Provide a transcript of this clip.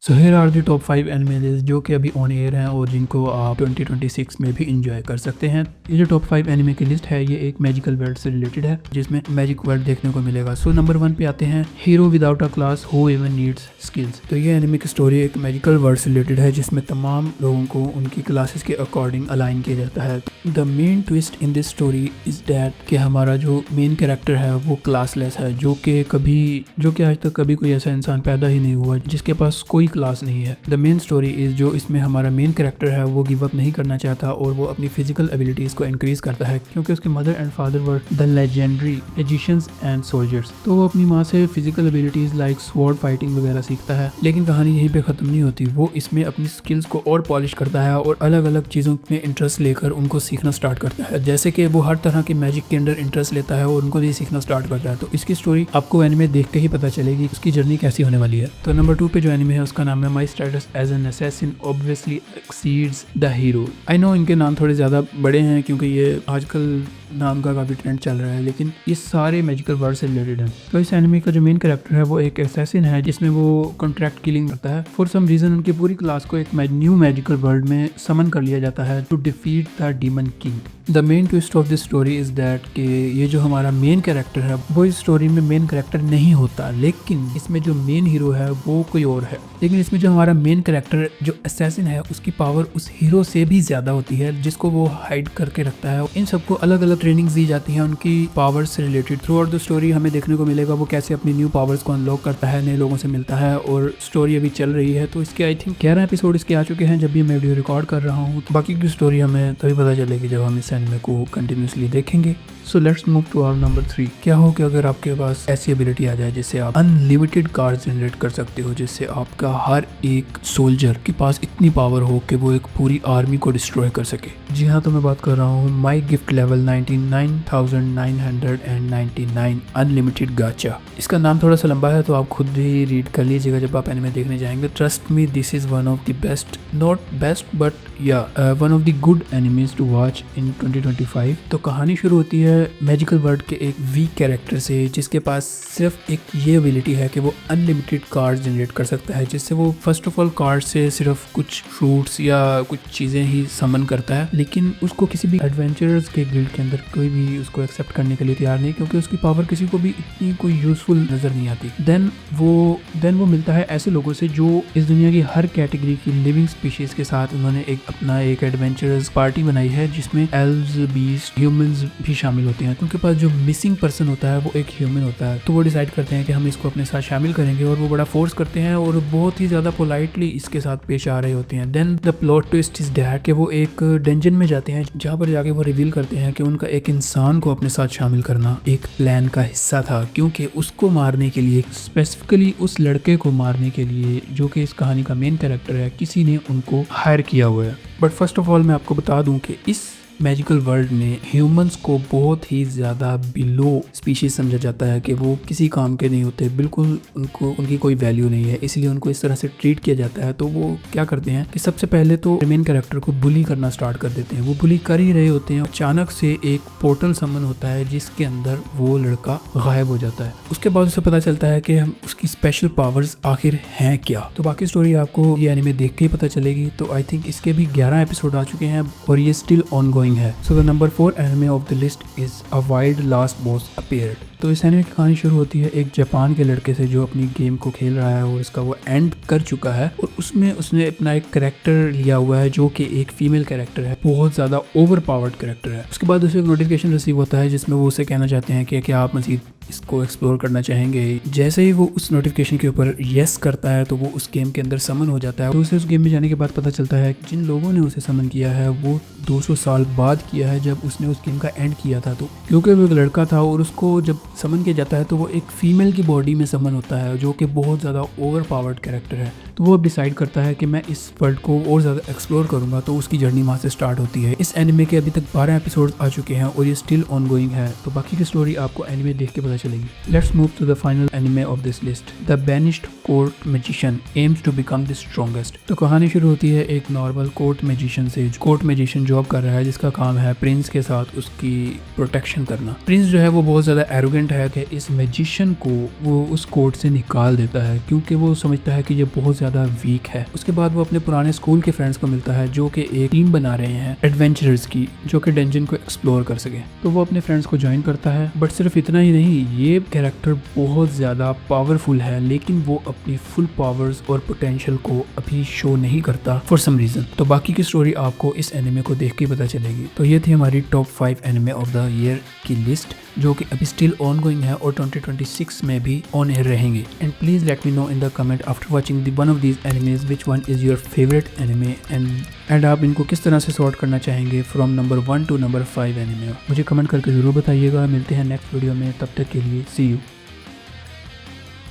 So here are the top 5 animes जो कि अभी ऑन एयर हैं और जिनको आप 2026 में भी इंजॉय कर सकते हैं। ये जो टॉप 5 एनिमे की लिस्ट है ये एक मैजिकल वर्ल्ड से रिलेटेड है जिसमें मैजिक वर्ल्ड देखने को मिलेगा। सो नंबर 1 पे आते हैं hero without a class who even needs skills. तो ये एनिमे की स्टोरी एक मैजिकल वर्ल्ड से रिलेटेड है जिसमें तमाम लोगों को उनकी क्लासेस के अकॉर्डिंग अलाइन किया जाता है। The main twist in this story is that कि हमारा जो मेन कैरेक्टर है वो क्लासलेस है, जो कि आज तक कभी कोई ऐसा इंसान पैदा ही नहीं हुआ जिसके पास कोई क्लास नहीं है। द मेन स्टोरी इज जो इसमें हमारा मेन कैरेक्टर है वो गिव अप नहीं करना चाहता और वो अपनी फिजिकल एबिलिटीज को इंक्रीज करता है क्योंकि उसके mother and father were the legendary magicians and soldiers. तो वो अपनी माँ से physical abilities like sword fighting वगैरह सीखता है। लेकिन कहानी यहीं पे खत्म नहीं होती, वो इसमें अपनी स्किल्स को और पॉलिश करता है और अलग अलग चीज़ों में इंटरेस्ट लेकर उनको सीखना स्टार्ट करता है। जैसे कि वो हर तरह के मैजिक के अंदर इंटरेस्ट लेता है और उनको भी सीखना स्टार्ट करता है। तो इसकी स्टोरी आपको एनिमे देख के ही पता चलेगी उसकी जर्नी कैसी होने वाली है। तो नंबर 2 पे जो एनिमे है उसका नाम है my status as an assassin obviously exceeds the hero. I know इनके नाम थोड़े ज़्यादा बड़े हैं क्योंकि ये आजकल नाम का काफ़ी ट्रेंड चल रहा है, लेकिन ये सारे मैजिकल वर्ल्ड से रिलेटेड हैं। तो इस एनिमे का जो मेन कैरेक्टर है वो एक असैसिन है जिसमें वो कॉन्ट्रैक्ट किलिंग करता है। फॉर सम रीज़न उनकी पूरी क्लास को एक न्यू मैजिकल वर्ल्ड में समन कर लिया जाता है to defeat the demon king. The main twist of this story is that कि ये जो हमारा मेन कैरेक्टर है वो इस स्टोरी में मेन कैरेक्टर नहीं होता, लेकिन इसमें जो मेन हीरो है वो कोई और है। लेकिन इसमें जो हमारा मेन कैरेक्टर जो असैसिन है उसकी पावर उस हीरो से भी ज़्यादा होती है जिसको वो हाइड करके रखता है। इन सबको अलग अलग ट्रेनिंग्स दी जाती हैं उनकी पावर्स से related. Through out the story हमें देखने को मिलेगा वो कैसे अपनी न्यू पावर्स को अनलॉक करता है, नए लोगों से मिलता है और स्टोरी अभी चल रही है। तो इसके आई थिंक 11 एपिसोड इसके आ चुके हैं जब भी मैं वीडियो रिकॉर्ड कर रहा हूँ। तो बाकी की स्टोरी हमें तभी पता चलेगी जब हम इस एनिमे को कंटिन्यूसली देखेंगे। So let's move to our number 3। क्या हो कि अगर आपके पास ऐसी एबिलिटी आ जाए जिससे आप अनलिमिटेड कार्ड्स जनरेट कर सकते हो, जिससे आपका हर एक सोल्जर के पास इतनी पावर हो कि वो एक पूरी आर्मी को डिस्ट्रॉय कर सके। जी हाँ, तो मैं बात कर रहा हूँ माई गिफ्ट लेवल 99,999 अनलिमिटेड गाचा। इसका नाम थोड़ा सा लंबा है तो आप खुद ही रीड कर लीजिएगा जब आप एनिमे देखने जाएंगे। Trust me, this is one of the best, not best but yeah one of the good animes to watch in 2025। तो कहानी शुरू होती है मैजिकल वर्ल्ड के एक वीक कैरेक्टर से जिसके पास सिर्फ एक ये एबिलिटी है कि वो अनलिमिटेड कार्ड्स जनरेट कर सकता है, जिससे वो फर्स्ट ऑफ ऑल कार्ड से सिर्फ कुछ फ्रूट्स या कुछ चीज़ें ही समन करता है। लेकिन उसको किसी भी एडवेंचरर्स के गिल्ड के अंदर कोई भी उसको एक्सेप्ट करने के लिए तैयार नहीं, क्योंकि उसकी पावर किसी को भी इतनी कोई यूजफुल नज़र नहीं आती। देन वो मिलता है ऐसे लोगों से जो इस दुनिया की हर कैटेगरी की लिविंग स्पीशीज के साथ उन्होंने अपना एक एडवेंचरर्स पार्टी बनाई है जिसमें एल्व्स, बीस्ट, ह्यूमंस भी शामिल होते हैं। तो उनके पास जो मिसिंग पर्सन होता है वो एक ह्यूमन होता है। तो वो डिसाइड करते हैं कि हम इसको अपने साथ शामिल करेंगे और वो बड़ा फोर्स करते हैं और बहुत ही ज़्यादा पोलाइटली इसके साथ पेश आ रहे होते हैं। Then the plot twist is that कि वो एक डंजन में जाते हैं जहाँ पर जाके वो रिवील करते हैं कि उनका एक इंसान को अपने साथ शामिल करना एक प्लान का हिस्सा था, क्योंकि उसको मारने के लिए, स्पेसिफिकली उस लड़के को मारने के लिए जो कि इस कहानी का मेन कैरेक्टर है, किसी ने उनको हायर किया हुआ है। बट फर्स्ट ऑफ ऑल मैं आपको बता दूं कि इस मैजिकल वर्ल्ड में ह्यूमंस को बहुत ही ज़्यादा बिलो स्पीशीज समझा जाता है कि वो किसी काम के नहीं होते, बिल्कुल उनकी कोई वैल्यू नहीं है, इसलिए उनको इस तरह से ट्रीट किया जाता है। तो वो क्या करते हैं कि सबसे पहले तो मेन कैरेक्टर को बुली करना स्टार्ट कर देते हैं। वो बुली कर ही रहे होते हैं, अचानक से एक पोर्टल समन होता है जिसके अंदर वो लड़का गायब हो जाता है। उसके बाद उसे पता चलता है कि उसकी स्पेशल पावर्स आखिर हैं क्या। तो बाकी स्टोरी आपको ये एनिमे देख के ही पता चलेगी। तो आई थिंक इसके भी 11 एपिसोड आ चुके हैं और ये स्टिल ऑनगोइंग है। So the number 4 anime of the list is A Wild Last Boss Appeared। तो इस एनिमे की कहानी शुरू होती है एक जापान के लड़के से जो अपनी गेम को खेल रहा है और इसका वो एंड कर चुका है और उसमें उसने अपना एक कैरेक्टर लिया हुआ है जो कि एक फीमेल कैरेक्टर है, बहुत ज़्यादा ओवर पावर्ड कैरेक्टर है। उसके बाद उसे एक नोटिफिकेशन रिसीव होता है जिसमें वो उसे कहना चाहते हैं कि क्या आप मज़ीद इसको एक्सप्लोर करना चाहेंगे। जैसे ही वो उस नोटिफिकेशन के ऊपर येस करता है तो वो उस गेम के अंदर समन हो जाता है। तो उसे उस गेम में जाने के बाद पता चलता है कि जिन लोगों ने उसे समन किया है वो 200 साल बाद किया है जब उसने उस गेम का एंड किया था। तो क्योंकि वो एक लड़का था और उसको जब समन किया जाता है तो वो एक फीमेल की बॉडी में समन होता है जो कि बहुत ज़्यादा ओवर पावर्ड कैरेक्टर है। तो वो अब डिसाइड करता है कि मैं इस वर्ल्ड को और ज़्यादा एक्सप्लोर करूँगा। तो उसकी जर्नी वहाँ से स्टार्ट होती है। इस एनिमे के अभी तक 12 एपिसोड आ चुके हैं और ये स्टिल ऑनगोइंग है। तो बाकी की स्टोरी आपको एनिमे देख के पता पता चलेगी। Let's move to the final anime of this list, the banished court magician aims to become the strongest. तो कहानी शुरू होती है एक नॉर्मल कोर्ट मैजिशियन से। कोर्ट मैजिशियन जॉब कर रहा है जिसका काम है प्रिंस के साथ उसकी प्रोटेक्शन करना। प्रिंस जो है वो बहुत ज़्यादा एरोगेंट है कि इस मैजिशियन को वो उस कोर्ट से निकाल देता है क्योंकि वो समझता है कि ये बहुत ज़्यादा वीक है। उसके बाद वो अपने पुराने स्कूल के फ्रेंड्स को मिलता है जो कि एक टीम बना रहे हैं एडवेंचरर्स की, जो कि डंजन को एक्सप्लोर कर सके। तो वो अपने फ्रेंड्स को ज्वाइन करता है। बट सिर्फ इतना ही नहीं, ये कैरेक्टर बहुत ज़्यादा पावरफुल है लेकिन वो अपनी फुल पावर्स और पोटेंशियल को अभी शो नहीं करता फॉर सम रीज़न। तो बाकी की स्टोरी आपको इस एनिमे को देख के पता चलेगी। तो ये थी हमारी top 5 anime of the year की लिस्ट, जो कि अभी स्टिल ऑन गोइंग है और 2026 में भी ऑन एयर रहेंगे। And please let me know in the comment after watching the one of these animes which one is your favourite anime and आप इनको किस तरह से सॉर्ट करना चाहेंगे from number 1 to number 5 anime. मुझे कमेंट करके जरूर बताइएगा। मिलते हैं नेक्स्ट वीडियो में, तब तक के लिए सी यू।